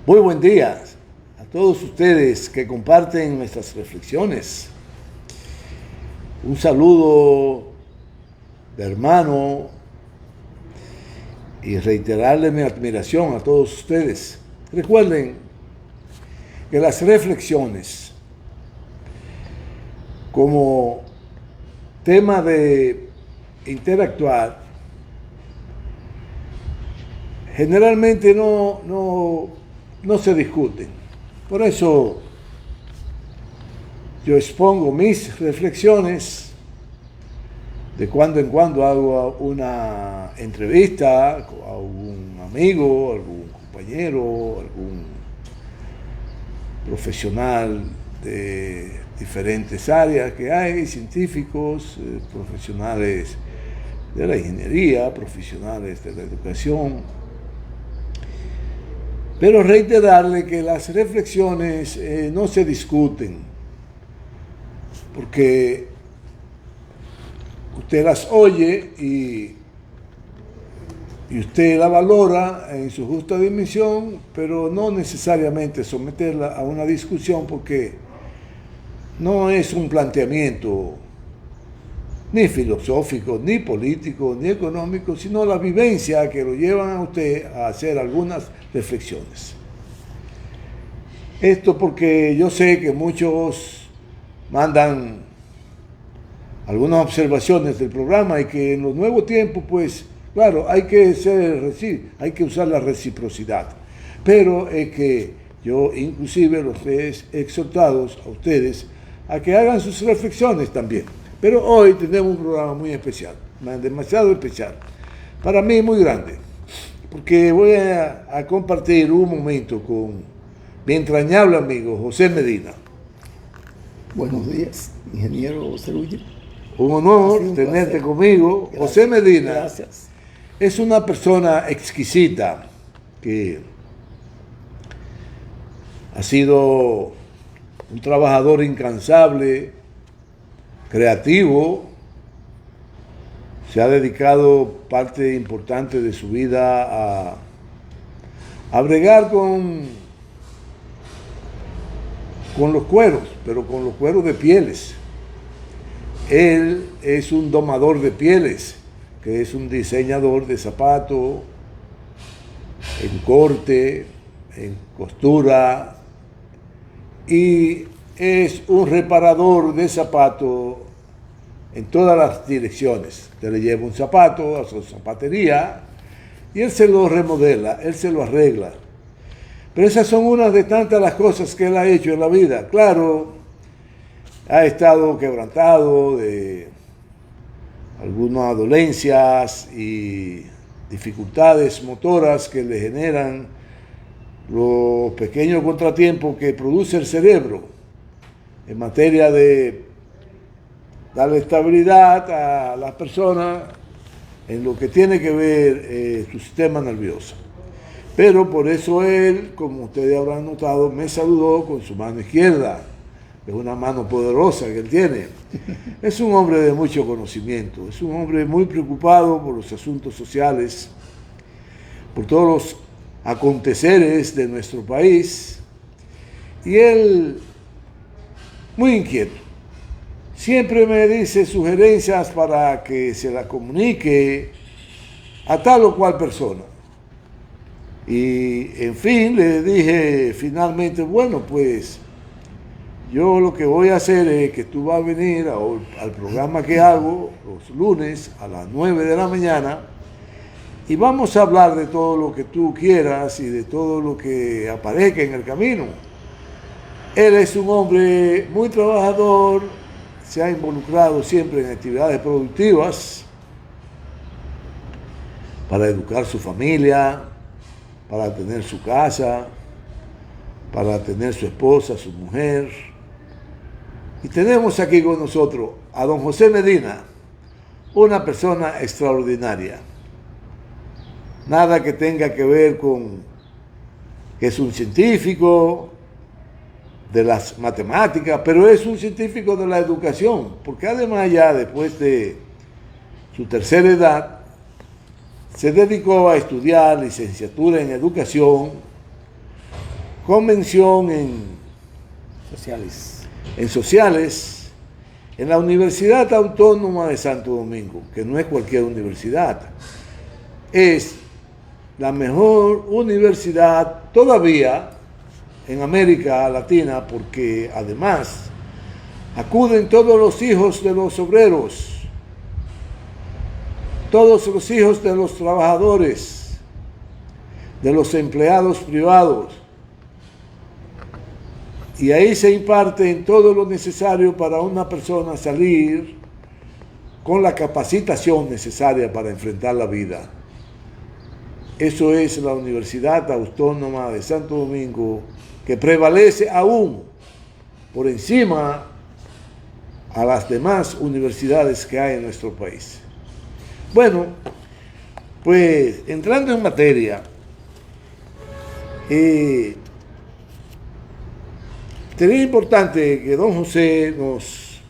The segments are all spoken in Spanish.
Muy buen día a todos ustedes que comparten nuestras reflexiones. Un saludo de hermano y reiterarle mi admiración a todos ustedes. Recuerden que las reflexiones como tema de interactuar generalmente no se discuten. Por eso yo expongo mis reflexiones. De cuando en cuando hago una entrevista a algún amigo, algún compañero, algún profesional de diferentes áreas que hay, científicos, profesionales de la ingeniería, profesionales de la educación. Pero reiterarle que las reflexiones no se discuten, porque usted las oye y usted la valora en su justa dimensión, pero no necesariamente someterla a una discusión, porque no es un planteamiento ni filosófico, ni político, ni económico, sino la vivencia que lo llevan a usted a hacer algunas reflexiones. Esto porque yo sé que muchos mandan algunas observaciones del programa y que en los nuevos tiempos, pues, claro, hay que usar la reciprocidad. Pero es que yo inclusive los he exhortado a ustedes a que hagan sus reflexiones también. Pero hoy tenemos un programa muy especial, demasiado especial, para mí muy grande, porque voy a compartir un momento con mi entrañable amigo José Medina. Buenos días, ingeniero Cerulle. Un honor tenerte conmigo. Gracias. José Medina. Gracias. Es una persona exquisita que ha sido un trabajador incansable, creativo, se ha dedicado parte importante de su vida a bregar con los cueros, pero con los cueros de pieles. Él es un domador de pieles, que es un diseñador de zapatos, en corte, en costura, y es un reparador de zapatos en todas las direcciones. Usted le lleva un zapato a su zapatería y él se lo remodela, él se lo arregla. Pero esas son unas de tantas las cosas que él ha hecho en la vida. Claro, ha estado quebrantado de algunas dolencias y dificultades motoras que le generan los pequeños contratiempos que produce el cerebro en materia de darle estabilidad a las personas en lo que tiene que ver su sistema nervioso. Pero por eso él, como ustedes habrán notado, me saludó con su mano izquierda. Es una mano poderosa que él tiene. Es un hombre de mucho conocimiento, es un hombre muy preocupado por los asuntos sociales, por todos los aconteceres de nuestro país, y él muy inquieto. Siempre me dice sugerencias para que se la comunique a tal o cual persona. Y en fin, le dije finalmente, bueno, pues yo lo que voy a hacer es que tú vas a venir al programa que hago los lunes a las 9 de la mañana y vamos a hablar de todo lo que tú quieras y de todo lo que aparezca en el camino. Él es un hombre muy trabajador, se ha involucrado siempre en actividades productivas para educar su familia, para tener su casa, para tener su esposa, su mujer. Y tenemos aquí con nosotros a don José Medina, una persona extraordinaria. Nada que tenga que ver con que es un científico de las matemáticas, pero es un científico de la educación, porque además ya después de su tercera edad, se dedicó a estudiar licenciatura en educación convención Sociales. en sociales en la Universidad Autónoma de Santo Domingo, que no es cualquier universidad, es la mejor universidad todavía en América Latina, porque además acuden todos los hijos de los obreros, todos los hijos de los trabajadores, de los empleados privados, y ahí se imparte todo lo necesario para una persona salir con la capacitación necesaria para enfrentar la vida. Eso es la Universidad Autónoma de Santo Domingo, que prevalece aún por encima a las demás universidades que hay en nuestro país. Bueno, pues entrando en materia, sería importante que don José nos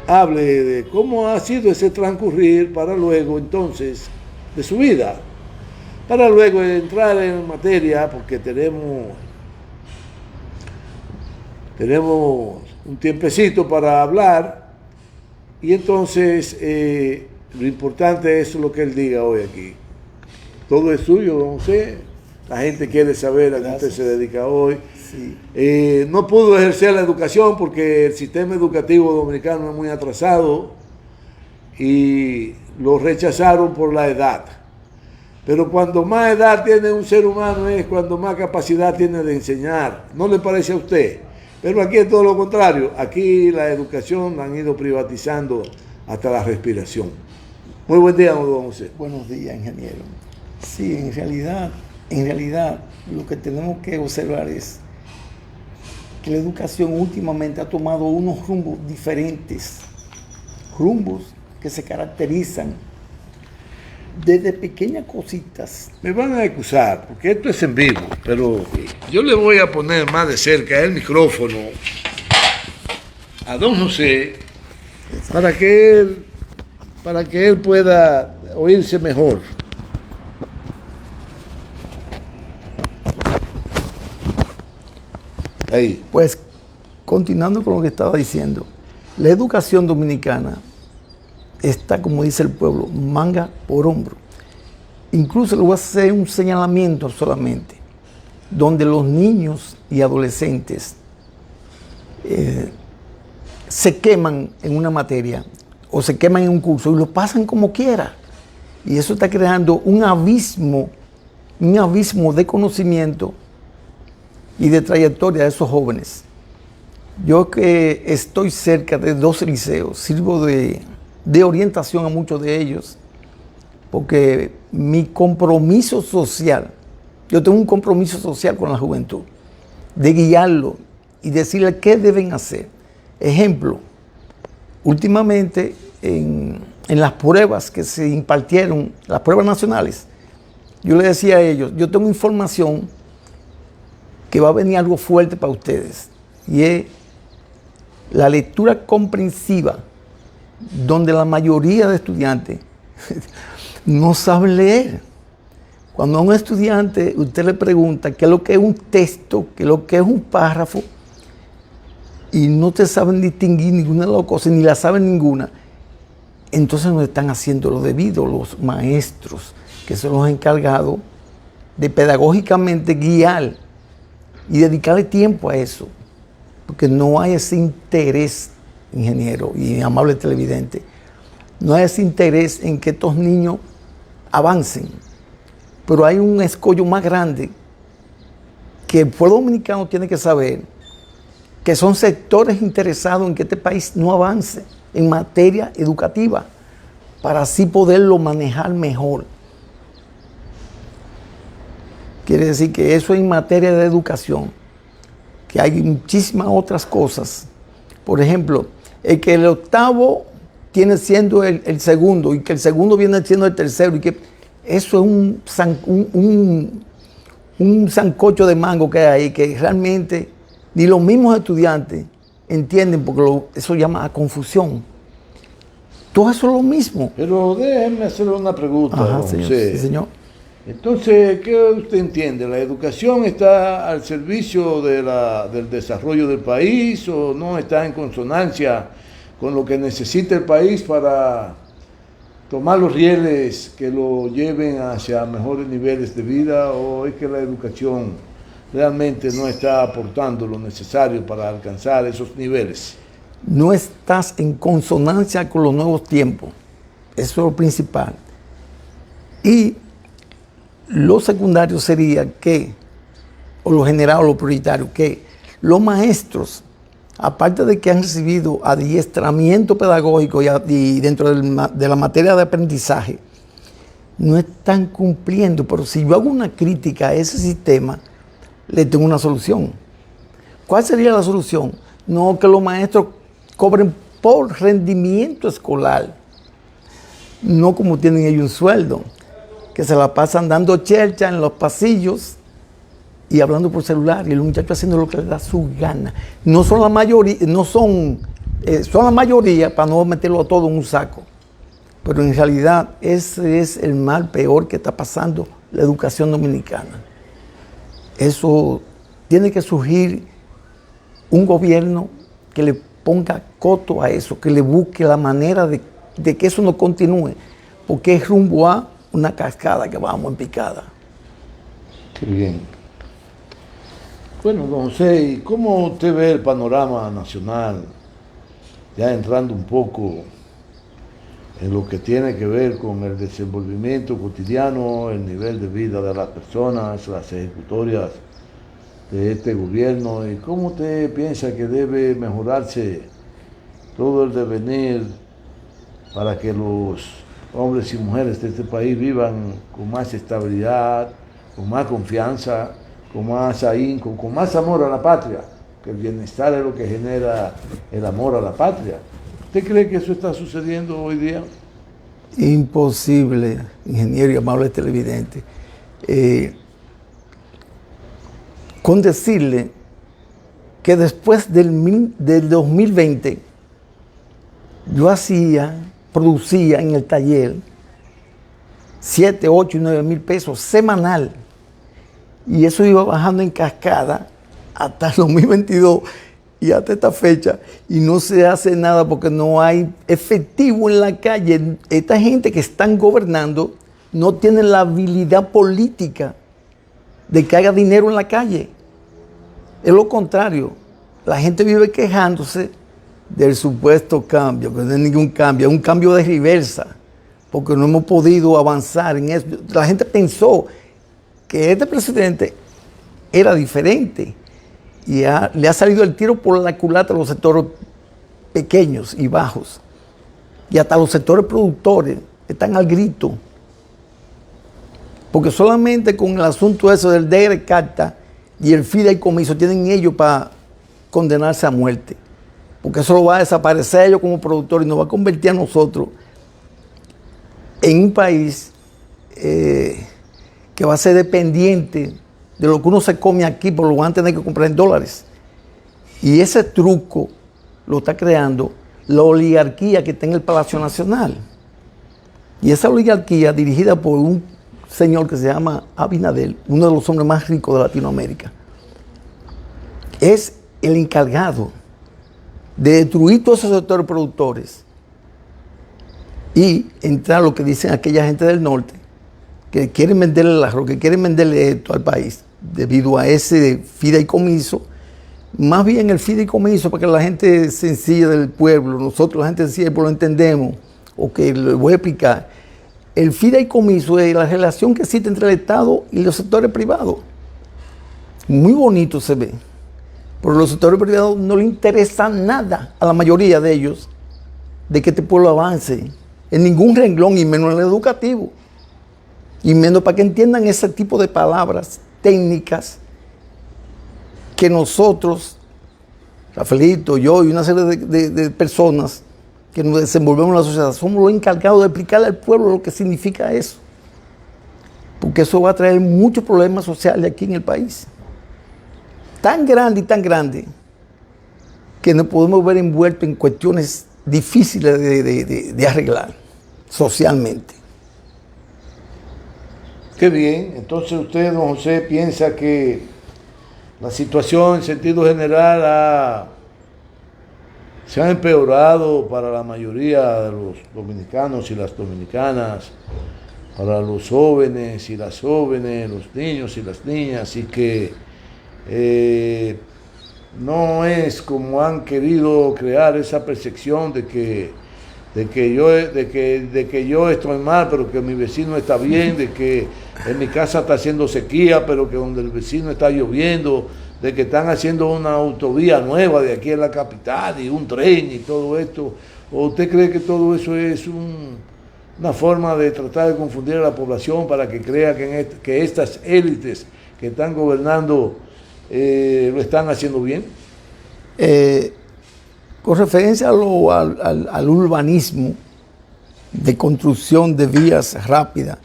hable de cómo ha sido ese transcurrir para luego entonces de su vida, para luego entrar en materia, porque tenemos un tiempecito para hablar, y entonces lo importante es lo que él diga hoy aquí. Todo es suyo, don José. La gente quiere saber a qué usted se dedica hoy. Sí. No pudo ejercer la educación porque el sistema educativo dominicano es muy atrasado y lo rechazaron por la edad. Pero cuando más edad tiene un ser humano es cuando más capacidad tiene de enseñar. ¿No le parece a usted? Pero aquí es todo lo contrario. Aquí la educación la han ido privatizando hasta la respiración. Muy buen día, don José. Buenos días, ingeniero. Sí, en realidad, lo que tenemos que observar es que la educación últimamente ha tomado unos rumbos diferentes, rumbos que se caracterizan desde pequeñas cositas. Me van a excusar, porque esto es en vivo, pero yo le voy a poner más de cerca el micrófono a don José para que él pueda oírse mejor. Ahí. Pues, continuando con lo que estaba diciendo, la educación dominicana está, como dice el pueblo, manga por hombro. Incluso le voy a hacer un señalamiento solamente, donde los niños y adolescentes se queman en una materia o se queman en un curso y lo pasan como quiera. Y eso está creando un abismo de conocimiento y de trayectoria de esos jóvenes. Yo que estoy cerca de 2 liceos, sirvo de orientación a muchos de ellos, porque mi compromiso social, yo tengo un compromiso social con la juventud, de guiarlo y decirle qué deben hacer. Ejemplo, últimamente en las pruebas que se impartieron, las pruebas nacionales, yo le decía a ellos, yo tengo información que va a venir algo fuerte para ustedes, y es la lectura comprensiva, donde la mayoría de estudiantes no saben leer. Cuando a un estudiante usted le pregunta qué es lo que es un texto, qué es lo que es un párrafo, y no te saben distinguir ninguna de las cosas, ni la saben ninguna, entonces no están haciendo lo debido los maestros, que son los encargados de pedagógicamente guiar y dedicarle tiempo a eso, porque no hay ese interés, ingeniero y amable televidente, no hay ese interés en que estos niños avancen. Pero hay un escollo más grande que el pueblo dominicano tiene que saber, que son sectores interesados en que este país no avance en materia educativa, para así poderlo manejar mejor. Quiere decir que eso en materia de educación, que hay muchísimas otras cosas. Por ejemplo, el que el octavo viene siendo el segundo, y que el segundo viene siendo el tercero, y que eso es un sancocho de mango que hay ahí, que realmente ni los mismos estudiantes entienden, porque eso llama a confusión. Todo eso es lo mismo. Pero déjenme hacerle una pregunta. Ajá, señor. Sí, señor. Entonces, ¿qué usted entiende? ¿La educación está al servicio del desarrollo del país o no está en consonancia con lo que necesita el país para tomar los rieles que lo lleven hacia mejores niveles de vida, o es que la educación realmente no está aportando lo necesario para alcanzar esos niveles? No estás en consonancia con los nuevos tiempos. Eso es lo principal. Y lo secundario sería que, o lo general o lo prioritario, que los maestros, aparte de que han recibido adiestramiento pedagógico y dentro de la materia de aprendizaje, no están cumpliendo. Pero si yo hago una crítica a ese sistema, le tengo una solución. ¿Cuál sería la solución? No que los maestros cobren por rendimiento escolar, no como tienen ellos un sueldo, que se la pasan dando chercha en los pasillos y hablando por celular, y el muchacho haciendo lo que le da su gana. No son la mayoría, son la mayoría, para no meterlo todo en un saco. Pero en realidad ese es el mal peor que está pasando la educación dominicana. Eso tiene que surgir un gobierno que le ponga coto a eso, que le busque la manera de que eso no continúe, porque es rumbo a una cascada que vamos en picada. Qué bien. Bueno, don José, ¿y cómo usted ve el panorama nacional, ya entrando un poco en lo que tiene que ver con el desenvolvimiento cotidiano, el nivel de vida de las personas, las ejecutorias de este gobierno, y cómo usted piensa que debe mejorarse todo el devenir para que los hombres y mujeres de este país vivan con más estabilidad, con más confianza, con más ahínco, con más amor a la patria, que el bienestar es lo que genera el amor a la patria? ¿Usted cree que eso está sucediendo hoy día? Imposible, ingeniero y amable televidente. Con decirle que después del 2020, yo producía en el taller 7, 8 y 9 mil pesos semanal. Y eso iba bajando en cascada hasta el 2022 y hasta esta fecha. Y no se hace nada porque no hay efectivo en la calle. Esta gente que están gobernando no tiene la habilidad política de que haya dinero en la calle. Es lo contrario. La gente vive quejándose del supuesto cambio, que no es ningún cambio, es un cambio de reversa, porque no hemos podido avanzar en eso. La gente pensó que este presidente era diferente y le ha salido el tiro por la culata a los sectores pequeños y bajos, y hasta los sectores productores están al grito, porque solamente con el asunto eso del DR Carta y el fideicomiso tienen ellos para condenarse a muerte, porque eso lo va a desaparecer ellos como productores y nos va a convertir a nosotros en un país que va a ser dependiente de lo que uno se come aquí, por lo que van a tener que comprar en dólares. Y ese truco lo está creando la oligarquía que está en el Palacio Nacional. Y esa oligarquía, dirigida por un señor que se llama Abinader, uno de los hombres más ricos de Latinoamérica, es el encargado de destruir todos esos sectores productores y entrar lo que dicen aquella gente del norte, que quieren venderle el arroz, que quieren venderle esto al país, debido a ese fideicomiso. Más bien el fideicomiso, para que la gente sencilla del pueblo, nosotros la gente sencilla del pueblo entendemos, o que le voy a explicar. El fideicomiso es la relación que existe entre el Estado y los sectores privados. Muy bonito se ve, pero a los sectores privados no les interesa nada, a la mayoría de ellos, de que este pueblo avance en ningún renglón, y menos en el educativo, y menos para que entiendan ese tipo de palabras técnicas que nosotros, Rafaelito, yo y una serie de personas que nos desenvolvemos en la sociedad, somos los encargados de explicarle al pueblo lo que significa eso, porque eso va a traer muchos problemas sociales aquí en el país, tan grande, que nos podemos ver envueltos en cuestiones difíciles de arreglar socialmente. Qué bien. Entonces usted, don José, piensa que la situación en sentido general se ha empeorado para la mayoría de los dominicanos y las dominicanas, para los jóvenes y las jóvenes, los niños y las niñas, y que no es como han querido crear esa percepción de que yo estoy mal, pero que mi vecino está bien, de que en mi casa está haciendo sequía, pero que donde el vecino está lloviendo, de que están haciendo una autovía nueva de aquí en la capital y un tren y todo esto. ¿O usted cree que todo eso es una forma de tratar de confundir a la población para que crea que estas élites que están gobernando lo están haciendo bien? Con referencia al urbanismo de construcción de vías rápidas,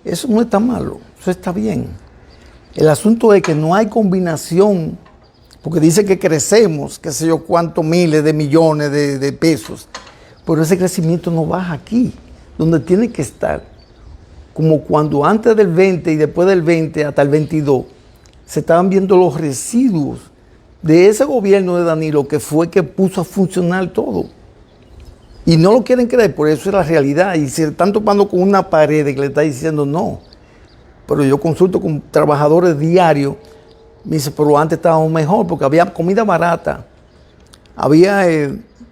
eso no está malo, eso está bien. El asunto es que no hay combinación, porque dice que crecemos, qué sé yo, cuántos miles de millones de pesos, pero ese crecimiento no baja aquí, donde tiene que estar. Como cuando antes del 20 y después del 20 hasta el 22, se estaban viendo los residuos de ese gobierno de Danilo, que fue que puso a funcionar todo. Y no lo quieren creer, por eso es la realidad. Y se están topando con una pared que le está diciendo no. Pero yo consulto con trabajadores diarios, me dice, pero antes estábamos mejor, porque había comida barata, había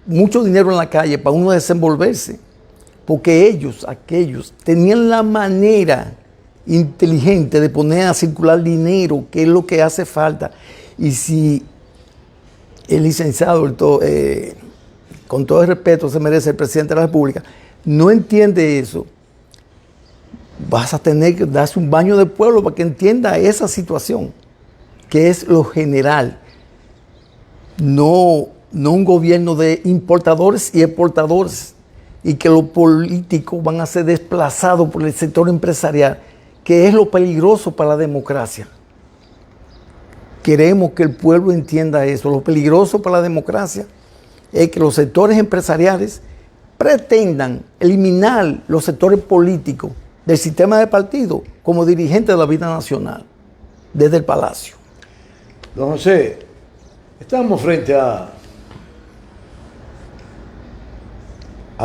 mucho dinero en la calle para uno desenvolverse, porque aquellos, tenían la manera inteligente de poner a circular dinero, que es lo que hace falta. Y si el licenciado, con todo el respeto se merece el presidente de la República, no entiende eso, vas a tener que darse un baño de pueblo para que entienda esa situación, que es lo general, no un gobierno de importadores y exportadores, y que los políticos van a ser desplazados por el sector empresarial, que es lo peligroso para la democracia. Queremos que el pueblo entienda eso. Lo peligroso para la democracia es que los sectores empresariales pretendan eliminar los sectores políticos del sistema de partido como dirigentes de la vida nacional, desde el Palacio. Don José, estamos frente a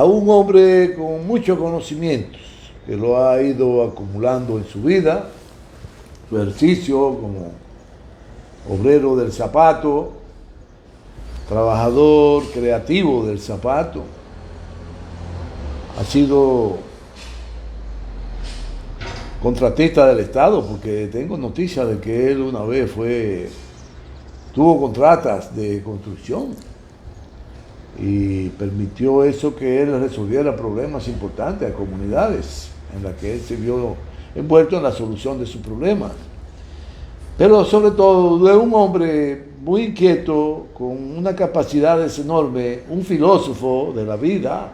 un hombre con muchos conocimientos, que lo ha ido acumulando en su vida, su ejercicio como obrero del zapato, trabajador creativo del zapato, ha sido contratista del Estado, porque tengo noticias de que él una vez tuvo contratas de construcción y permitió eso, que él resolviera problemas importantes a comunidades en las que él se vio envuelto en la solución de sus problemas. Pero sobre todo de un hombre muy inquieto, con una capacidad enorme, un filósofo de la vida,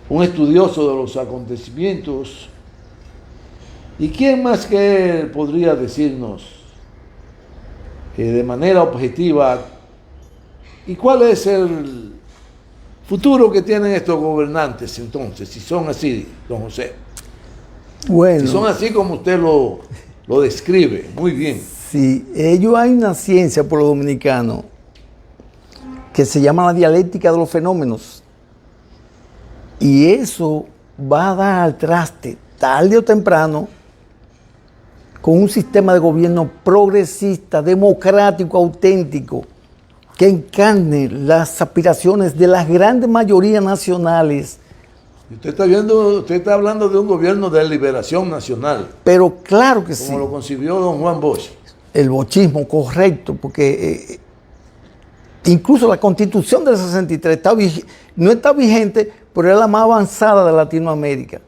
un estudioso de los acontecimientos. ¿Y quién más que él podría decirnos de manera objetiva y cuál es el futuro que tienen estos gobernantes entonces, si son así, don José? Bueno, si son así como usted lo describe, muy bien. Sí, hay una ciencia por los dominicanos que se llama la dialéctica de los fenómenos. Y eso va a dar al traste, tarde o temprano, con un sistema de gobierno progresista, democrático, auténtico, que encarne las aspiraciones de las grandes mayorías nacionales. Usted está hablando de un gobierno de liberación nacional. Pero claro que sí. Como lo concibió don Juan Bosch. El bochismo, correcto, porque incluso la Constitución del 63 no está vigente, pero es la más avanzada de Latinoamérica.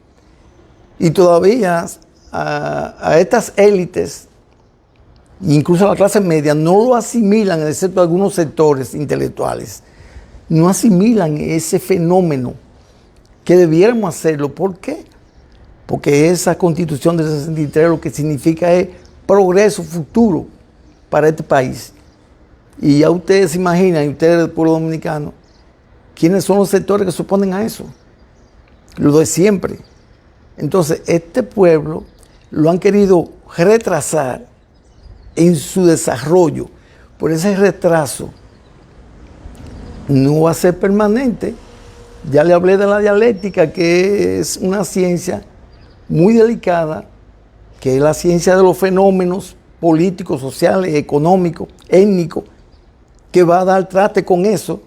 Y todavía a estas élites, incluso a la clase media, no lo asimilan, excepto algunos sectores intelectuales, no asimilan ese fenómeno que debiéramos hacerlo. ¿Por qué? Porque esa Constitución del 63 lo que significa es progreso futuro para este país. Y ya ustedes se imaginan, y ustedes del pueblo dominicano, ¿quiénes son los sectores que se oponen a eso? Lo de siempre. Entonces, este pueblo lo han querido retrasar en su desarrollo. Por ese retraso no va a ser permanente. Ya le hablé de la dialéctica, que es una ciencia muy delicada, que es la ciencia de los fenómenos políticos, sociales, económicos, étnicos, que va a dar traste con eso,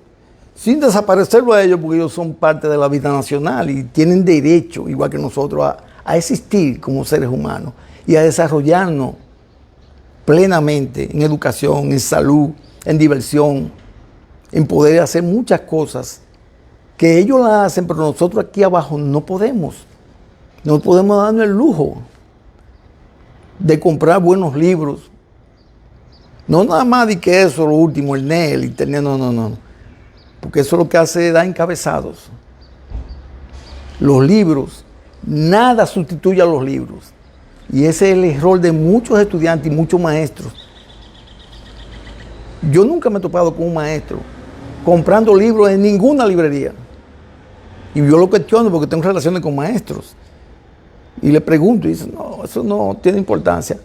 sin desaparecerlo a ellos, porque ellos son parte de la vida nacional y tienen derecho, igual que nosotros, a existir como seres humanos y a desarrollarnos plenamente en educación, en salud, en diversión, en poder hacer muchas cosas que ellos las hacen, pero nosotros aquí abajo no podemos. No podemos darnos el lujo de comprar buenos libros. No nada más de que eso, lo último, el NET, el internet, no. Porque eso lo que hace es dar encabezados. Los libros, nada sustituye a los libros. Y ese es el error de muchos estudiantes y muchos maestros. Yo nunca me he topado con un maestro comprando libros en ninguna librería. Y yo lo cuestiono porque tengo relaciones con maestros. Y le pregunto y dice, no, eso no tiene importancia.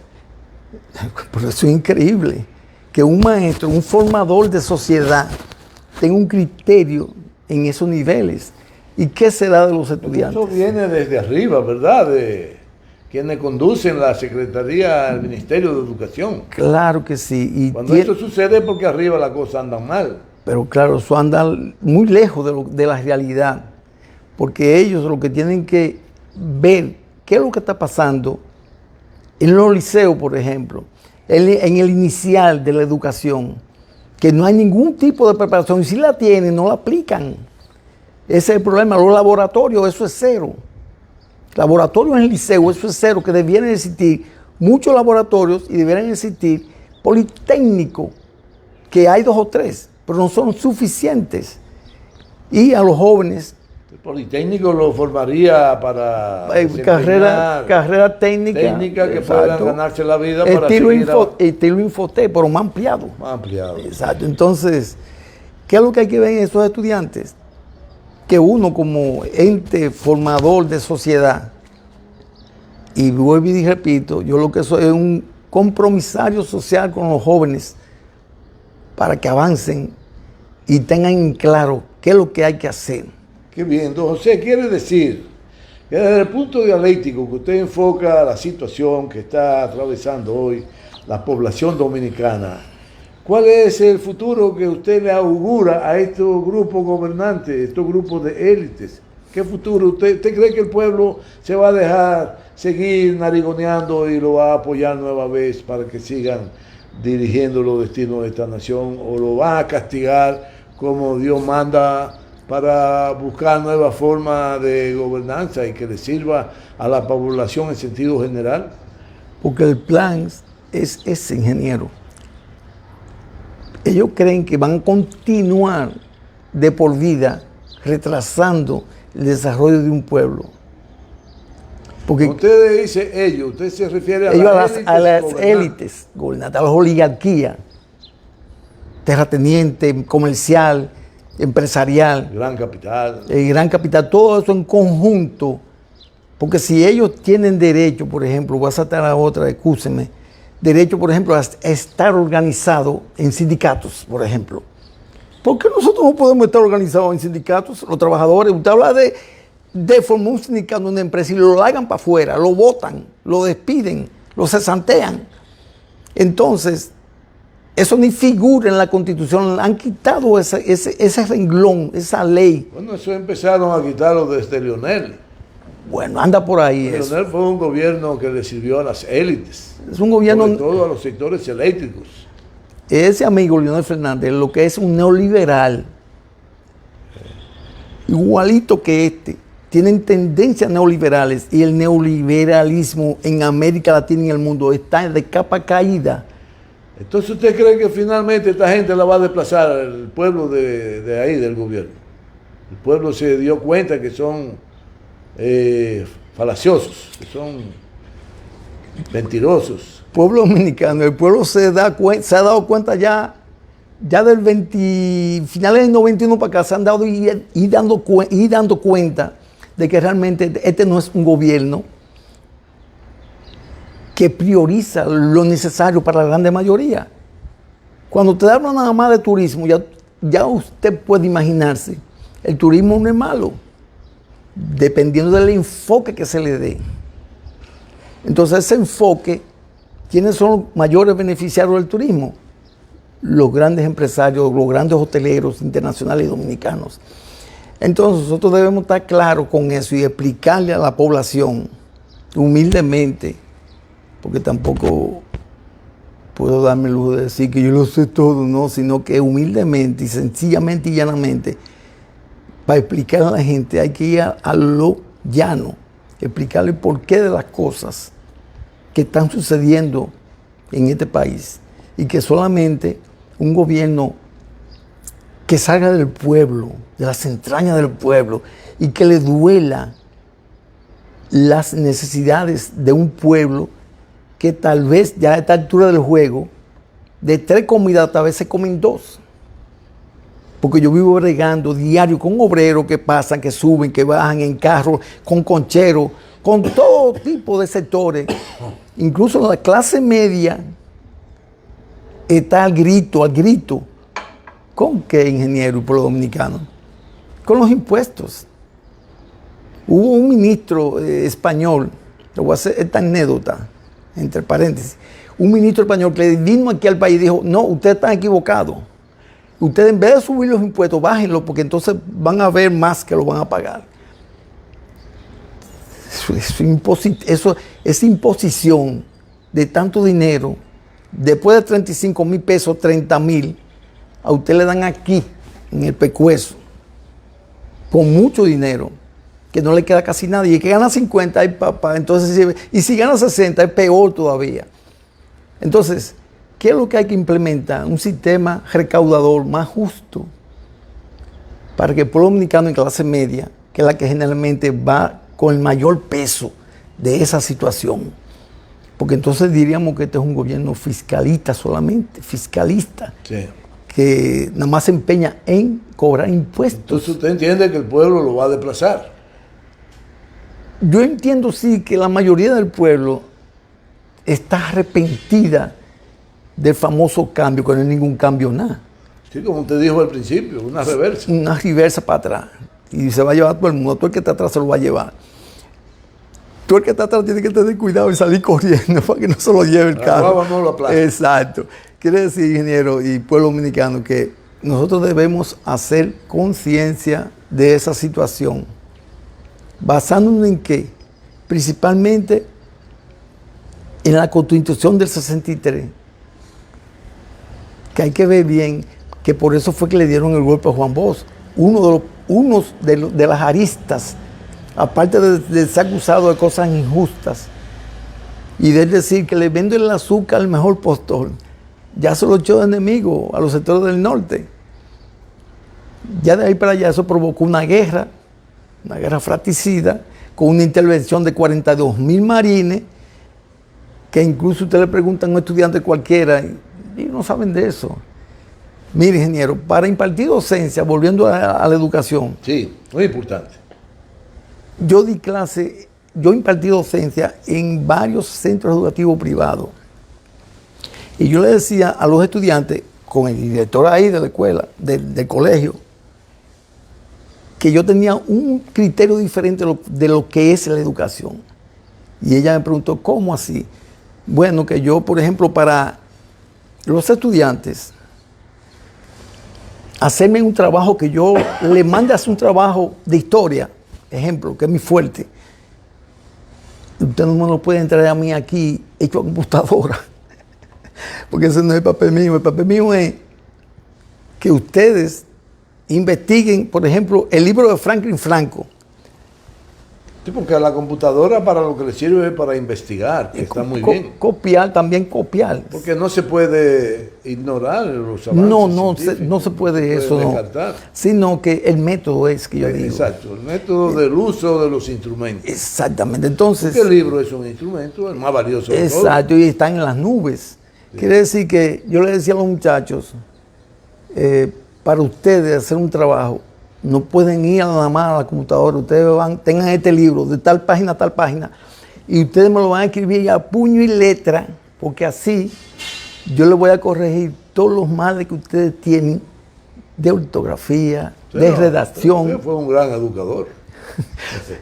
Pero eso es increíble. Que un maestro, un formador de sociedad, tenga un criterio en esos niveles. ¿Y qué será de los estudiantes? Eso viene desde arriba, ¿verdad? De quienes conducen la Secretaría del Ministerio de Educación. Claro que sí. Y cuando esto sucede es porque arriba las cosas andan mal. Pero claro, eso anda muy lejos de la realidad. Porque ellos lo que tienen que ver qué es lo que está pasando en los liceos, por ejemplo, en el inicial de la educación, que no hay ningún tipo de preparación, y si la tienen, no la aplican. Ese es el problema. Los laboratorios, eso es cero. Laboratorios en el liceo, eso es cero, que debieran existir muchos laboratorios y debieran existir politécnicos, que hay 2 o 3, pero no son suficientes. Y a los jóvenes... El Politécnico lo formaría para carrera técnica que puedan ganarse la vida para seguir estilo Infotec, pero más ampliado. Más ampliado. Exacto. Entonces, ¿qué es lo que hay que ver en esos estudiantes? Que uno como ente formador de sociedad, y vuelvo y repito, yo lo que soy es un compromisario social con los jóvenes para que avancen y tengan en claro qué es lo que hay que hacer. Qué bien, don José, quiere decir que desde el punto dialéctico que usted enfoca la situación que está atravesando hoy la población dominicana, ¿cuál es el futuro que usted le augura a estos grupos gobernantes, estos grupos de élites? ¿Qué futuro? ¿Usted cree que el pueblo se va a dejar seguir narigoneando y lo va a apoyar nueva vez para que sigan dirigiendo los destinos de esta nación, o lo va a castigar como Dios manda para buscar nuevas formas de gobernanza y que le sirva a la población en sentido general? Porque el plan es ese, ingeniero. Ellos creen que van a continuar de por vida retrasando el desarrollo de un pueblo. Porque usted dice ellos, usted se refiere a las élites gobernantes, a las oligarquías, terrateniente, comercial, empresarial, el gran capital, todo eso en conjunto, porque si ellos tienen derecho, por ejemplo, voy a saltar a otra, excúseme, derecho, por ejemplo, a estar organizado en sindicatos, por ejemplo. ¿Por qué nosotros no podemos estar organizados en sindicatos? Los trabajadores, usted habla de formar un sindicato en una empresa y lo largan para afuera, lo botan, lo despiden, lo cesantean. Entonces, eso ni figura en la Constitución. Han quitado ese renglón, esa ley. Bueno, eso empezaron a quitarlo desde Leonel. Bueno, anda por ahí. Leonel fue un gobierno que le sirvió a las élites. Es un gobierno... Sobre todo a los sectores eléctricos. Ese amigo Leonel Fernández, lo que es un neoliberal, igualito que este, tienen tendencias neoliberales, y el neoliberalismo en América Latina y en el mundo está de capa caída. Entonces, ¿usted cree que finalmente esta gente la va a desplazar el pueblo de ahí, del gobierno? El pueblo se dio cuenta que son falaciosos, que son mentirosos. Pueblo dominicano, el pueblo se ha dado cuenta ya del finales del 91 para acá, se han dado y dando cuenta de que realmente este no es un gobierno que prioriza lo necesario para la grande mayoría. Cuando te hablan nada más de turismo, ya usted puede imaginarse, el turismo no es malo, dependiendo del enfoque que se le dé. Entonces ese enfoque, ¿quiénes son los mayores beneficiarios del turismo? Los grandes empresarios, los grandes hoteleros internacionales y dominicanos. Entonces nosotros debemos estar claros con eso y explicarle a la población humildemente, porque tampoco puedo darme el lujo de decir que yo lo sé todo, no, sino que humildemente y sencillamente y llanamente, para explicar a la gente hay que ir a lo llano, explicarle el porqué de las cosas que están sucediendo en este país y que solamente un gobierno que salga del pueblo, de las entrañas del pueblo y que le duela las necesidades de un pueblo que tal vez ya a esta altura del juego, de 3 comidas tal vez se comen 2. Porque yo vivo bregando diario con obreros que pasan, que suben, que bajan en carros, con concheros, con todo tipo de sectores. Incluso la clase media está al grito. ¿Con qué, ingeniero y pueblo dominicano? Con los impuestos. Hubo un ministro español, le voy a hacer esta anécdota, entre paréntesis, un ministro español que vino aquí al país y dijo, no, ustedes están equivocados. Ustedes en vez de subir los impuestos, bájenlos, porque entonces van a ver más que lo van a pagar. Esa imposición de tanto dinero, después de 35,000 pesos, 30,000, a usted le dan aquí, en el pescuezo, con mucho dinero, que no le queda casi nada. Y el que gana 50, ay papá, entonces, y si gana 60, es peor todavía. Entonces, ¿qué es lo que hay que implementar? Un sistema recaudador más justo para que el pueblo dominicano en clase media, que es la que generalmente va con el mayor peso de esa situación, porque entonces diríamos que este es un gobierno fiscalista solamente, fiscalista, Sí. que nada más se empeña en cobrar impuestos. Entonces usted entiende que el pueblo lo va a desplazar. Yo entiendo sí que la mayoría del pueblo está arrepentida del famoso cambio, que no es ningún cambio nada. Sí, como usted dijo al principio, una reversa. Una reversa para atrás. Y se va a llevar todo el mundo. Todo el que está atrás se lo va a llevar. Todo el que está atrás tiene que tener cuidado y salir corriendo para que no se lo lleve el carro. No lo aplaste. Exacto. Quiere decir, ingeniero y pueblo dominicano, que nosotros debemos hacer conciencia de esa situación. ¿Basándonos en qué? Principalmente en la Constitución del 63. Que hay que ver bien que por eso fue que le dieron el golpe a Juan Bosch. Uno de las aristas, aparte de ser acusado de cosas injustas y de decir que le venden el azúcar al mejor postor, ya se lo echó de enemigo a los sectores del norte. Ya de ahí para allá eso provocó una guerra fratricida, con una intervención de 42,000 marines, que incluso usted le preguntan a un estudiante cualquiera y no saben de eso. Mire, ingeniero, para impartir docencia, volviendo a la educación. Sí, muy importante. Yo impartí docencia en varios centros educativos privados. Y yo le decía a los estudiantes, con el director ahí de la escuela, del colegio, que yo tenía un criterio diferente de lo que es la educación. Y ella me preguntó, ¿cómo así? Bueno, que yo, por ejemplo, para los estudiantes, hacerme un trabajo que yo le mande a hacer un trabajo de historia, ejemplo, que es mi fuerte. Usted no me lo puede entrar a mí aquí hecho a computadora, porque ese no es el papel mío. El papel mío es que ustedes investiguen, por ejemplo, el libro de Franklin Franco. Sí, porque a la computadora para lo que le sirve es para investigar, que está muy bien. Copiar. Porque no se puede ignorar los avances No se puede eso, descartar. no. Sino que el método es que yo digo. Exacto, el método del uso de los instrumentos. Exactamente, entonces... Porque el libro es un instrumento, el más valioso de todos. Exacto, y están en las nubes. Sí. Quiere decir que yo le decía a los muchachos, para ustedes hacer un trabajo, no pueden ir nada más a la computadora, ustedes tengan este libro de tal página a tal página, y ustedes me lo van a escribir a puño y letra, porque así yo les voy a corregir todos los males que ustedes tienen de ortografía, de redacción. Usted fue un gran educador.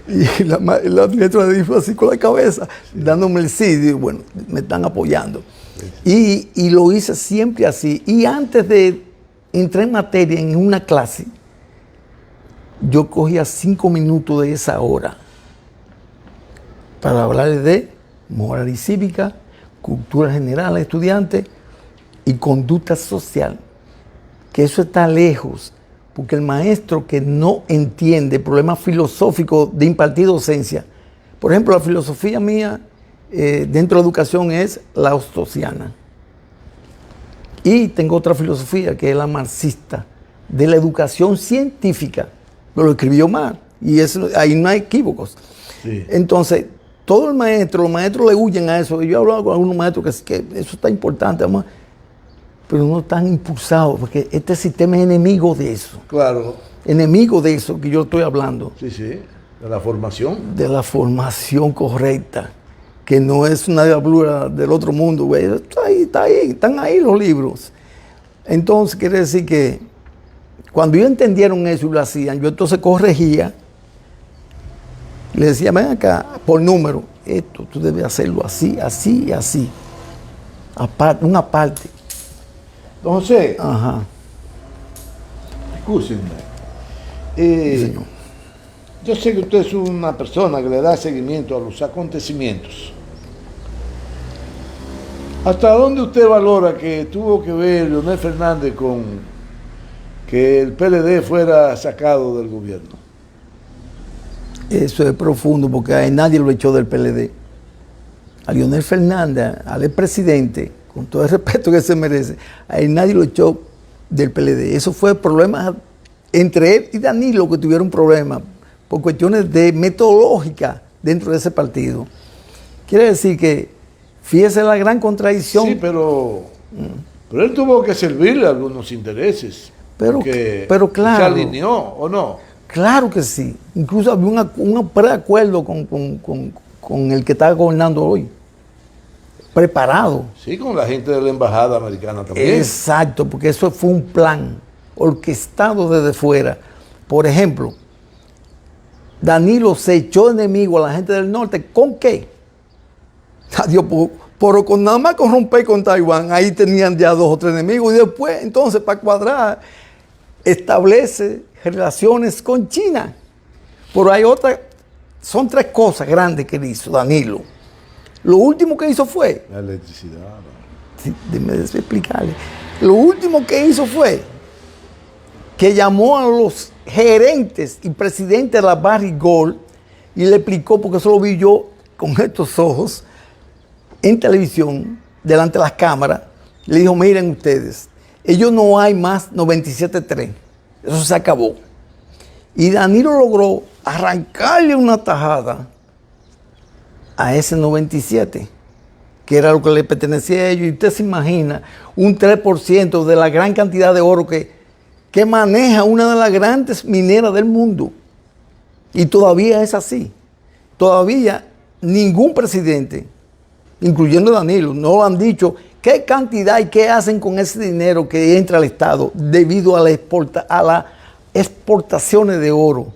Y la maestra me dijo así con la cabeza, dándome el sí, digo, bueno, me están apoyando. Y lo hice siempre así. Y antes de entrar en materia en una clase, yo cogía 5 minutos de esa hora para hablar de moral y cívica, cultura general a estudiantes y conducta social. Que eso está lejos, porque el maestro que no entiende problemas filosóficos de impartir docencia, por ejemplo, la filosofía mía dentro de educación es la ostosiana. Y tengo otra filosofía que es la marxista, de la educación científica. Pero lo escribió mal, y eso, ahí no hay equívocos. Sí. Entonces, todos los maestros le huyen a eso. Yo he hablado con algunos maestros que eso está importante, además, pero no están impulsados, porque este sistema es enemigo de eso. Claro. Enemigo de eso que yo estoy hablando. Sí, sí, de la formación. De la formación correcta, que no es una diablura del otro mundo, güey. Está ahí, están ahí los libros. Entonces, quiere decir que cuando ellos entendieron eso y lo hacían, yo entonces corregía, le decía, ven acá, por número, esto tú debes hacerlo así, así y así. Aparte, una parte. Don José, ajá. Escúchenme. Yo sé que usted es una persona que le da seguimiento a los acontecimientos. ¿Hasta dónde usted valora que tuvo que ver Leonel Fernández con que el PLD fuera sacado del gobierno? Eso es profundo, porque a nadie lo echó del PLD. A Leonel Fernández, al expresidente, con todo el respeto que se merece, a él nadie lo echó del PLD. Eso fue problema entre él y Danilo, que tuvieron problemas por cuestiones de metodológica dentro de ese partido. Quiere decir que, fíjese la gran contradicción. Sí, pero él tuvo que servirle a algunos intereses. Pero claro. ¿Se alineó o no? Claro que sí. Incluso había un preacuerdo con el que está gobernando hoy. Preparado. Sí, con la gente de la embajada americana también. Exacto, porque eso fue un plan orquestado desde fuera. Por ejemplo, Danilo se echó enemigo a la gente del norte. ¿Con qué? Adiós, pero con nada más con romper con Taiwán, ahí tenían ya 2 o 3 enemigos. Y después, entonces, para cuadrar, establece relaciones con China. Pero hay otra, son 3 cosas grandes que hizo Danilo. Lo último que hizo fue... La electricidad. Sí, déjeme explicarle. Lo último que hizo fue que llamó a los gerentes y presidentes de la Barrick Gold y le explicó, porque eso lo vi yo con estos ojos, en televisión, delante de las cámaras. Le dijo, miren ustedes, ellos no hay más 97.3. Eso se acabó. Y Danilo logró arrancarle una tajada a ese 97, que era lo que le pertenecía a ellos. Y usted se imagina un 3% de la gran cantidad de oro que maneja una de las grandes mineras del mundo. Y todavía es así. Todavía ningún presidente, incluyendo Danilo, no lo han dicho qué cantidad y qué hacen con ese dinero que entra al Estado debido a las exportaciones de oro,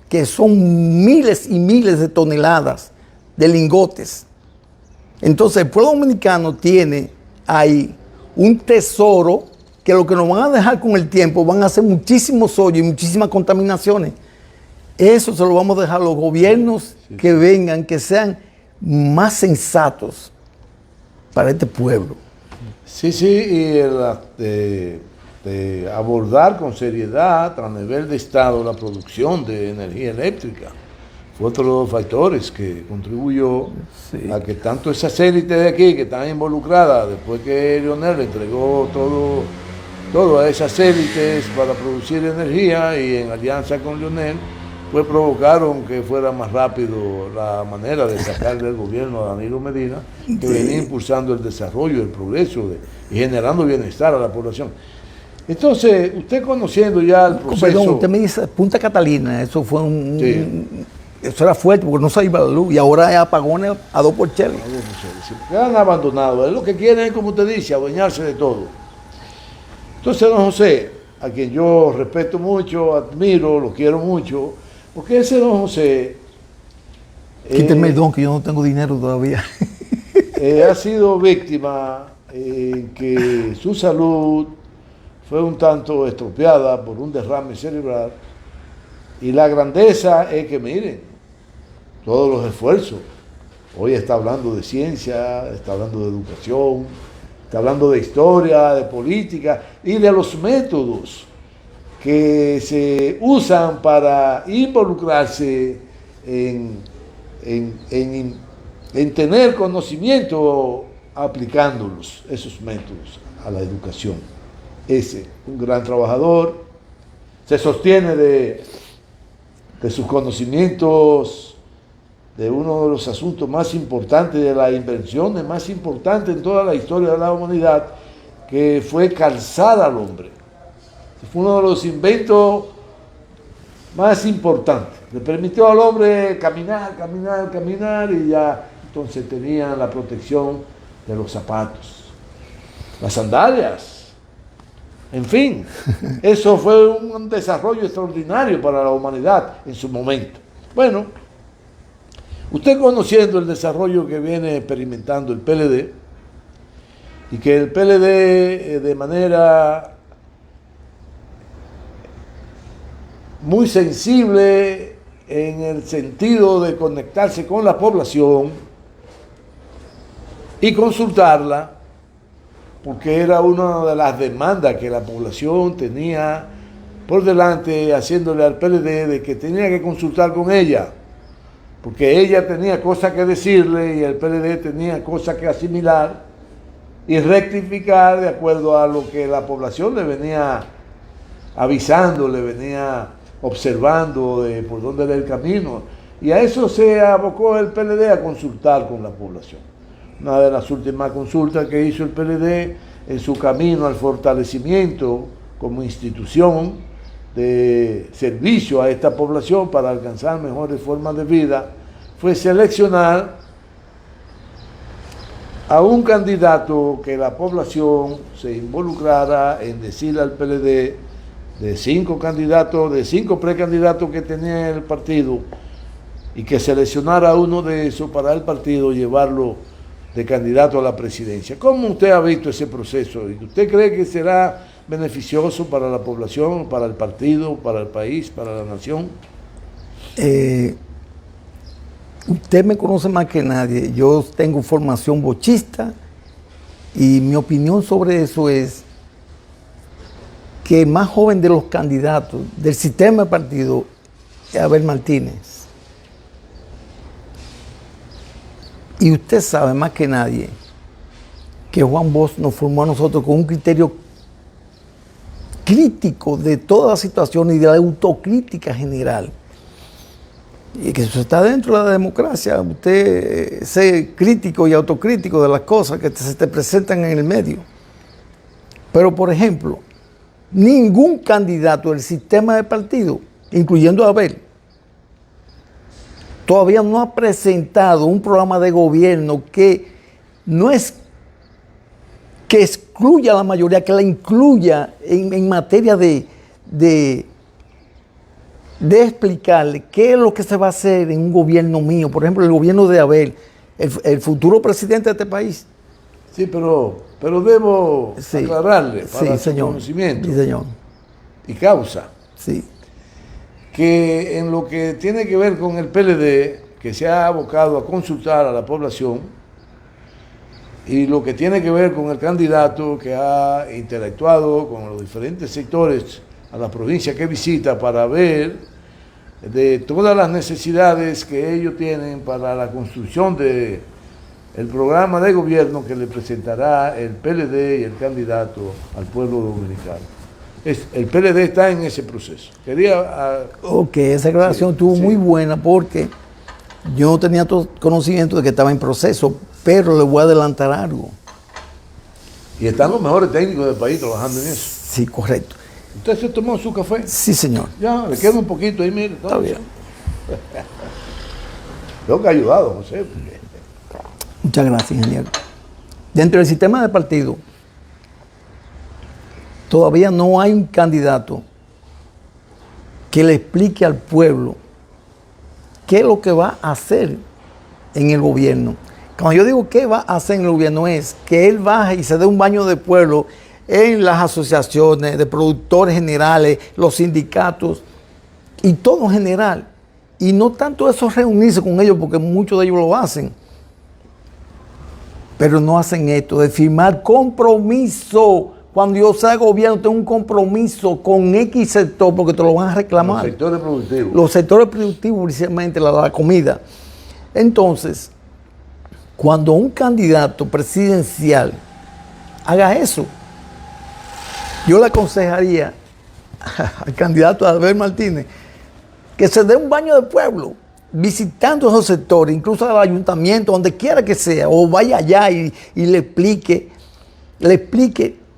que son miles y miles de toneladas de lingotes. Entonces el pueblo dominicano tiene ahí un tesoro que lo que nos van a dejar con el tiempo van a ser muchísimos hoyos y muchísimas contaminaciones. Eso se lo vamos a dejar a los gobiernos que vengan, que sean más sensatos para este pueblo. Sí, y de abordar con seriedad a nivel de Estado la producción de energía eléctrica. Fue otro de los factores que contribuyó a que tanto esas élites de aquí que están involucradas, después que Leonel entregó todo a esas élites para producir energía y en alianza con Leonel, pues provocaron que fuera más rápido la manera de sacar del gobierno a Danilo Medina, que venía impulsando el desarrollo, el progreso y generando bienestar a la población. Entonces, usted conociendo ya el proceso... Perdón, usted me dice Punta Catalina, eso fue Eso era fuerte porque no se iba la luz y ahora hay apagones a 2 por chele. Que han abandonado. Lo que quieren es, como usted dice, adueñarse de todo. Entonces, don José, a quien yo respeto mucho, admiro, lo quiero mucho, porque ese don José... Quíteme el don, que yo no tengo dinero todavía. Ha sido víctima en que su salud fue un tanto estropeada por un derrame cerebral, y la grandeza es que miren todos los esfuerzos. Hoy está hablando de ciencia, está hablando de educación, está hablando de historia, de política y de los métodos que se usan para involucrarse en tener conocimiento aplicándolos, esos métodos, a la educación. Ese, un gran trabajador, se sostiene de sus conocimientos de uno de los asuntos más importantes, de las invenciones más importantes en toda la historia de la humanidad, que fue calzar al hombre. Fue uno de los inventos más importantes. Le permitió al hombre caminar, caminar, caminar, y ya entonces tenían la protección de los zapatos, las sandalias. En fin, eso fue un desarrollo extraordinario para la humanidad en su momento. Bueno, usted, conociendo el desarrollo que viene experimentando el PLD, y que el PLD de manera muy sensible en el sentido de conectarse con la población y consultarla, porque era una de las demandas que la población tenía por delante, haciéndole al PLD de que tenía que consultar con ella, porque ella tenía cosas que decirle y el PLD tenía cosas que asimilar y rectificar de acuerdo a lo que la población le venía avisando, le venía observando de por dónde era el camino. Y a eso se abocó el PLD, a consultar con la población. Una de las últimas consultas que hizo el PLD en su camino al fortalecimiento como institución de servicio a esta población para alcanzar mejores formas de vida fue seleccionar a un candidato que la población se involucrara en decirle al PLD, de 5 candidatos, de 5 precandidatos que tenía el partido, y que seleccionara a uno de esos para el partido llevarlo de candidato a la presidencia. ¿Cómo usted ha visto ese proceso? ¿Y usted cree que será beneficioso para la población, para el partido, para el país, para la nación? Usted me conoce más que nadie. Yo tengo formación bochista y mi opinión sobre eso es que el más joven de los candidatos del sistema de partido es Abel Martínez. Y usted sabe más que nadie que Juan Bosch nos formó a nosotros con un criterio crítico de toda la situación y de la autocrítica general. Y que eso está dentro de la democracia, usted ser crítico y autocrítico de las cosas que se te presentan en el medio. Pero, por ejemplo, ningún candidato del sistema de partido, incluyendo a Abel, todavía no ha presentado un programa de gobierno que no es que excluya a la mayoría, que la incluya en materia de explicarle qué es lo que se va a hacer en un gobierno mío. Por ejemplo, el gobierno de Abel, el futuro presidente de este país. Sí, pero debo aclararle para su conocimiento y causa. Sí. Que en lo que tiene que ver con el PLD, que se ha abocado a consultar a la población, y lo que tiene que ver con el candidato que ha interactuado con los diferentes sectores a la provincia que visita para ver de todas las necesidades que ellos tienen para la construcción de el programa de gobierno que le presentará el PLD y el candidato al pueblo dominicano. El PLD está en ese proceso. Ok, esa aclaración estuvo muy buena porque yo no tenía todo conocimiento de que estaba en proceso, pero le voy a adelantar algo. Y están los mejores técnicos del país trabajando en eso. Sí, correcto. ¿Usted se tomó su café? Sí, señor. Ya, le queda un poquito ahí, mire. Está bien. Creo que ha ayudado, José. Muchas gracias, ingeniero. Dentro del sistema de partido, todavía no hay un candidato que le explique al pueblo qué es lo que va a hacer en el gobierno. Cuando yo digo qué va a hacer en el gobierno es que él baje y se dé un baño de pueblo en las asociaciones de productores generales, los sindicatos y todo en general. Y no tanto eso reunirse con ellos, porque muchos de ellos lo hacen. Pero no hacen esto de firmar compromiso. Cuando yo sea gobierno, tengo un compromiso con X sector, porque te lo van a reclamar. Los sectores productivos. Los sectores productivos, precisamente la comida. Entonces, cuando un candidato presidencial haga eso, yo le aconsejaría al candidato Abel Martínez que se dé un baño de pueblo, visitando esos sectores, incluso al ayuntamiento, donde quiera que sea, o vaya allá y le explique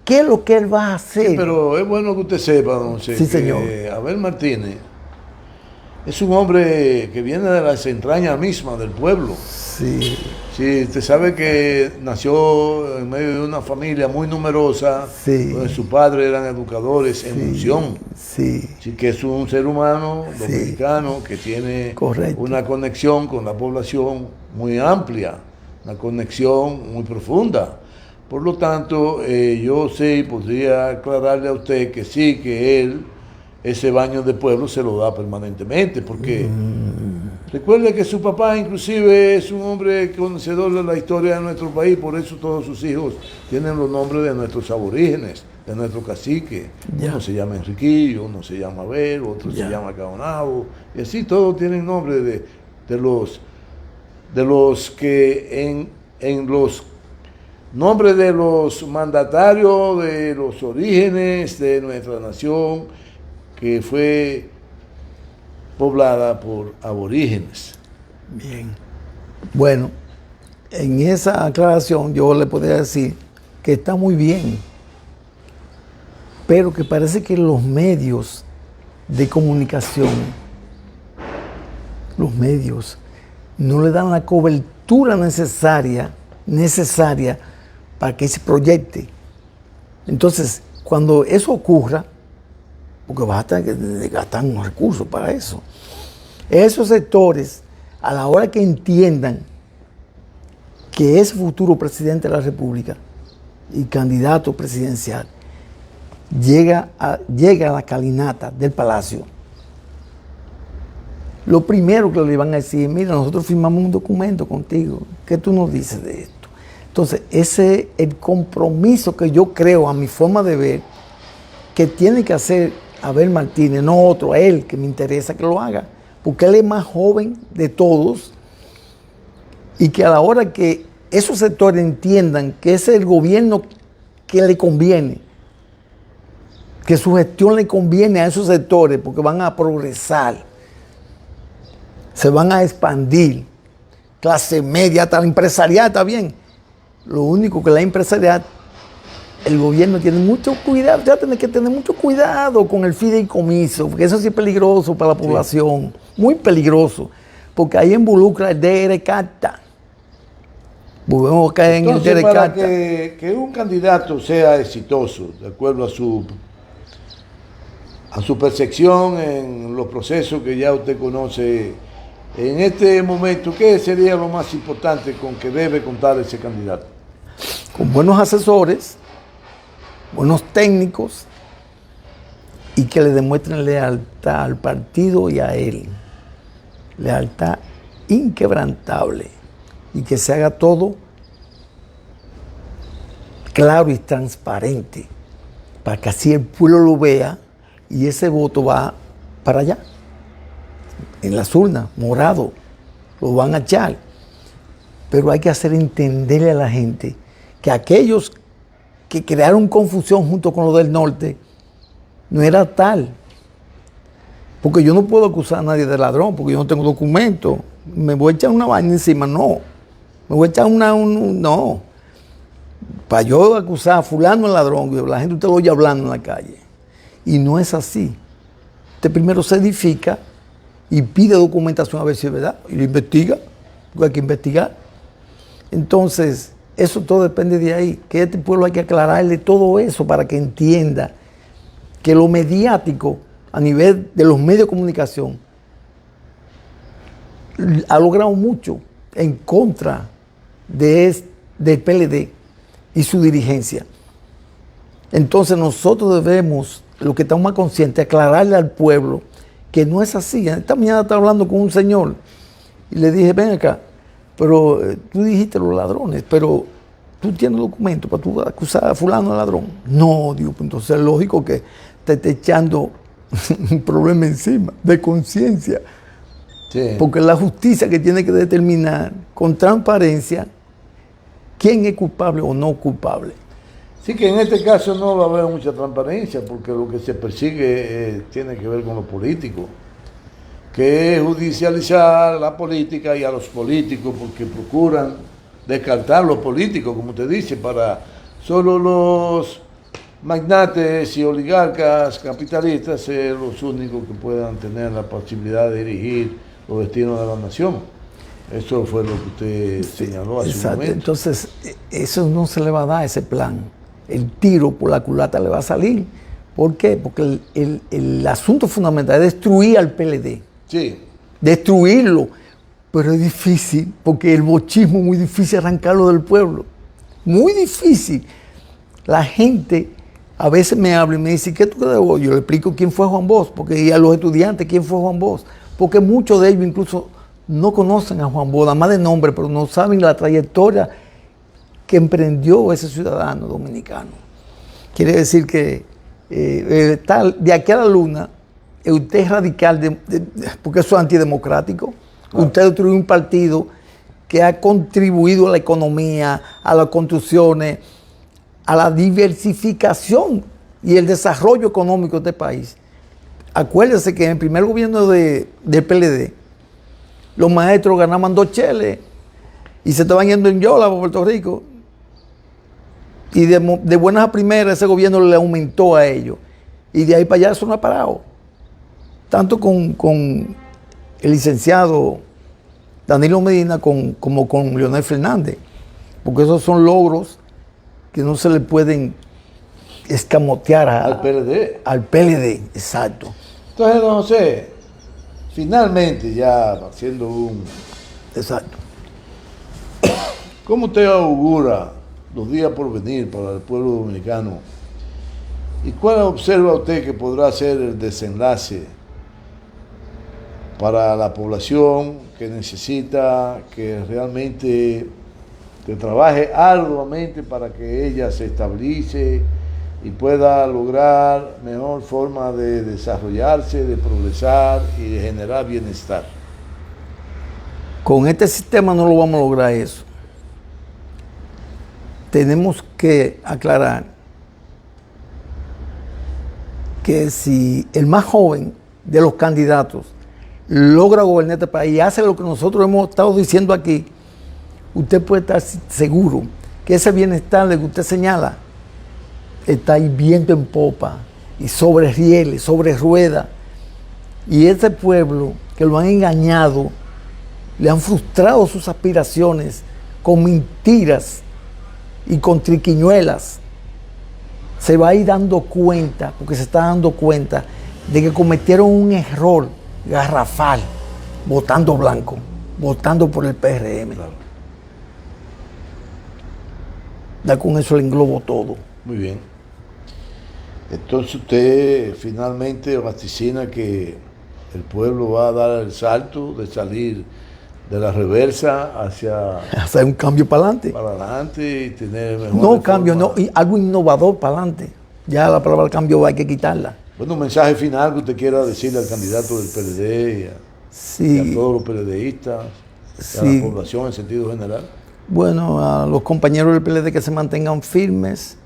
qué es lo que él va a hacer. Sí, pero es bueno que usted sepa, don José, sí, que señor. Abel Martínez es un hombre que viene de las entrañas mismas del pueblo. Sí. Sí, usted sabe que nació en medio de una familia muy numerosa, sí. donde sus padres eran educadores en función. Sí. Sí, que es un ser humano dominicano que tiene una conexión con la población muy amplia, una conexión muy profunda. Por lo tanto, yo sí podría aclararle a usted que sí, que él ese baño de pueblo se lo da permanentemente, porque recuerde que su papá inclusive es un hombre conocedor de la historia de nuestro país, por eso todos sus hijos tienen los nombres de nuestros aborígenes, de nuestro cacique. Uno se llama Enriquillo, uno se llama Abel, otro se llama Caonabo, y así todos tienen nombres de los que en los nombres de los mandatarios de los orígenes de nuestra nación, que fue poblada por aborígenes. Bien. Bueno, en esa aclaración yo le podría decir que está muy bien, pero que parece que los medios de comunicación, los medios, no le dan la cobertura necesaria para que se proyecte. Entonces, cuando eso ocurra, porque vas a tener que gastar unos recursos para eso, esos sectores, a la hora que entiendan que es futuro presidente de la República y candidato presidencial, llega a la calinata del Palacio, lo primero que le van a decir, mira, nosotros firmamos un documento contigo, ¿qué tú nos dices de esto? Entonces, ese es el compromiso que yo creo, a mi forma de ver, que tiene que hacer Abel Martínez, no otro, a él, que me interesa que lo haga, porque él es más joven de todos, y que a la hora que esos sectores entiendan que ese es el gobierno que le conviene, que su gestión le conviene a esos sectores, porque van a progresar, se van a expandir, clase media, hasta la empresarial está bien. Lo único que la empresarial, el gobierno tiene mucho cuidado, ya tiene que tener mucho cuidado con el fideicomiso, porque eso sí es peligroso para la población, muy peligroso, porque ahí involucra el DR-Carta. Volvemos a caer en el DR-Carta. Para que un candidato sea exitoso, de acuerdo a su percepción en los procesos que ya usted conoce, en este momento, ¿qué sería lo más importante con que debe contar ese candidato? Con buenos asesores, buenos técnicos, y que le demuestren lealtad al partido y a él. Lealtad inquebrantable. Y que se haga todo claro y transparente, para que así el pueblo lo vea y ese voto va para allá. En las urnas, morado, lo van a echar. Pero hay que hacer entenderle a la gente que aquellos que crearon confusión junto con los del norte no era tal. Porque yo no puedo acusar a nadie de ladrón, porque yo no tengo documento. Me voy a echar una vaina encima, no. Me voy a echar no. Para yo acusar a fulano de ladrón, la gente usted lo oye hablando en la calle. Y no es así. Usted primero se edifica y pide documentación a ver si es verdad, y lo investiga, hay que investigar. Entonces, eso todo depende de ahí, que este pueblo hay que aclararle todo eso para que entienda que lo mediático a nivel de los medios de comunicación ha logrado mucho en contra del PLD y su dirigencia. Entonces nosotros debemos, los que estamos más conscientes, aclararle al pueblo que no es así. Esta mañana estaba hablando con un señor y le dije, ven acá, pero tú dijiste los ladrones, pero tú tienes documentos para tú acusar a fulano de ladrón. No, digo, pues entonces es lógico que te esté echando un problema encima de conciencia. Sí. Porque es la justicia que tiene que determinar con transparencia quién es culpable o no culpable. Sí, que en este caso no va a haber mucha transparencia, porque lo que se persigue tiene que ver con lo político, que es judicializar la política y a los políticos, porque procuran descartar los políticos, como usted dice, para solo los magnates y oligarcas capitalistas ser los únicos que puedan tener la posibilidad de dirigir los destinos de la nación. Eso fue lo que usted señaló hace un momento. Entonces, eso no se le va a dar, ese plan. El tiro por la culata le va a salir. ¿Por qué? Porque el asunto fundamental es destruir al PLD. Sí. Destruirlo. Pero es difícil, porque el bochismo es muy difícil arrancarlo del pueblo. Muy difícil. La gente a veces me habla y me dice, ¿qué tú crees? Yo le explico quién fue Juan Bosch, porque y a los estudiantes quién fue Juan Bosch. Porque muchos de ellos incluso no conocen a Juan Bosch, nada más de nombre, pero no saben la trayectoria que emprendió ese ciudadano dominicano. Quiere decir que de aquí a la luna, usted es radical, porque eso es antidemocrático. Claro. Usted destruyó un partido que ha contribuido a la economía, a las construcciones, a la diversificación y el desarrollo económico de este país. Acuérdese que en el primer gobierno del PLD, los maestros ganaban 2 cheles y se estaban yendo en yola por Puerto Rico. Y de buenas a primeras ese gobierno le aumentó a ellos. Y de ahí para allá eso no ha parado. Tanto con el licenciado Danilo Medina como con Leonel Fernández. Porque esos son logros que no se le pueden escamotear al PLD. Al PLD, exacto. Entonces, don José, finalmente ya haciendo un... Exacto. ¿Cómo usted augura los días por venir para el pueblo dominicano? ¿Y cuál observa usted que podrá ser el desenlace para la población que necesita que realmente que trabaje arduamente para que ella se estabilice y pueda lograr mejor forma de desarrollarse, de progresar y de generar bienestar? Con este sistema no lo vamos a lograr eso. Tenemos que aclarar que si el más joven de los candidatos logra gobernar este país y hace lo que nosotros hemos estado diciendo aquí, usted puede estar seguro que ese bienestar que usted señala está ahí viento en popa y sobre rieles, sobre ruedas. Y ese pueblo que lo han engañado, le han frustrado sus aspiraciones con mentiras y con triquiñuelas, se va a ir dando cuenta, porque se está dando cuenta de que cometieron un error garrafal votando blanco, votando por el PRM. Claro. Ya con eso le englobo todo. Muy bien. Entonces usted finalmente vaticina que el pueblo va a dar el salto de salir de la reversa hacia un cambio para adelante. Para adelante y tener mejor. No cambio, no, y algo innovador para adelante. Ya la palabra cambio hay que quitarla. Bueno, un mensaje final que usted quiera decirle al candidato del PLD y a todos los PLDistas, y a la población en sentido general. Bueno, a los compañeros del PLD que se mantengan firmes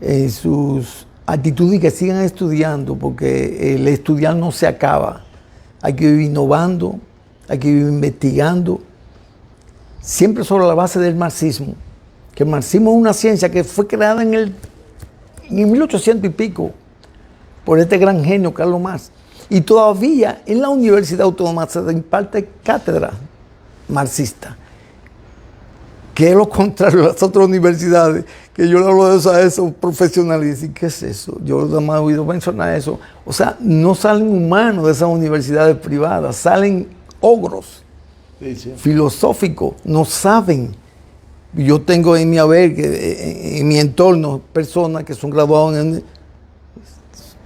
en sus actitudes y que sigan estudiando, porque el estudiar no se acaba. Hay que ir innovando, hay que ir investigando, siempre sobre la base del marxismo, que el marxismo es una ciencia que fue creada en el 1800 y pico por este gran genio Carlos Marx, y todavía en la Universidad Autónoma se imparte cátedra marxista, que es lo contrario a las otras universidades, que yo le hablo de eso a esos profesionales, y ¿qué es eso? Yo nada más he oído mencionar eso. O sea, no salen humanos de esas universidades privadas, salen ogros filosóficos, no saben. Yo tengo en mi haber, en mi entorno, personas que son graduados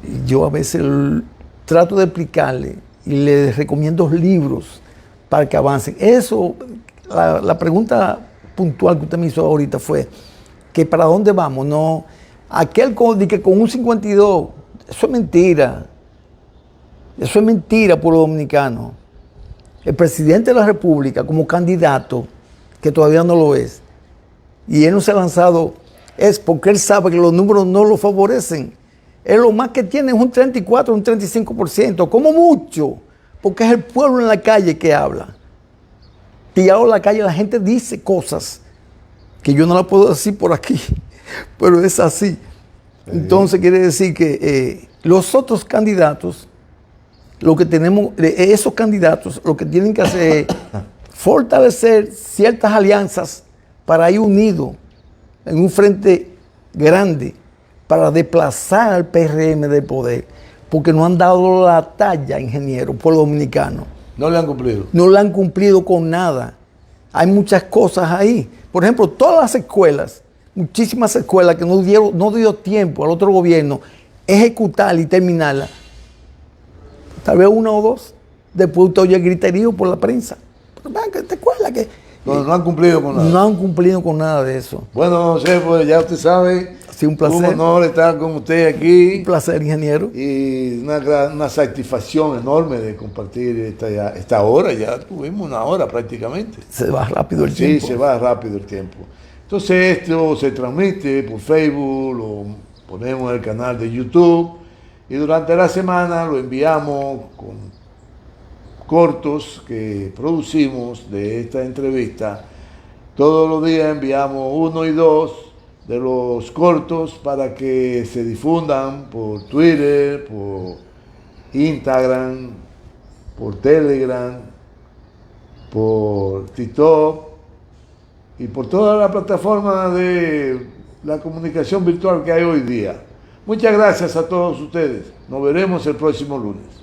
y yo a veces trato de explicarle y les recomiendo libros para que avancen. Eso, la pregunta puntual que usted me hizo ahorita fue que para dónde vamos. No, aquel que con un 52, eso es mentira. Eso es mentira, pueblo dominicano. El presidente de la República como candidato, que todavía no lo es, y él no se ha lanzado, es porque él sabe que los números no lo favorecen. Él lo más que tiene es un 34, un 35%, como mucho, porque es el pueblo en la calle que habla. Tirado en la calle la gente dice cosas que yo no las puedo decir por aquí, pero es así. Entonces quiere decir que los otros candidatos, lo que tenemos, esos candidatos, lo que tienen que hacer es fortalecer ciertas alianzas para ir unidos en un frente grande para desplazar al PRM del poder, porque no han dado la talla, ingeniero, pueblo dominicano. No le han cumplido. No le han cumplido con nada. Hay muchas cosas ahí. Por ejemplo, todas las escuelas, muchísimas escuelas que no dio tiempo al otro gobierno ejecutarla y terminarla. Tal vez una o dos. Después usted oye el griterío por la prensa. Pero vean que esta escuela que... No han cumplido con nada. No han cumplido con nada de eso. Bueno, José, pues ya usted sabe. Ha sido un placer. Un honor estar con usted aquí. Un placer, ingeniero. Y una satisfacción enorme de compartir esta hora. Ya tuvimos una hora prácticamente. Se va rápido el tiempo. Sí, se va rápido el tiempo. Entonces esto se transmite por Facebook, lo ponemos en el canal de YouTube y durante la semana lo enviamos con cortos que producimos de esta entrevista. Todos los días enviamos 1 y 2 de los cortos para que se difundan por Twitter, por Instagram, por Telegram, por TikTok y por toda la plataforma de la comunicación virtual que hay hoy día. Muchas gracias a todos ustedes. Nos veremos el próximo lunes.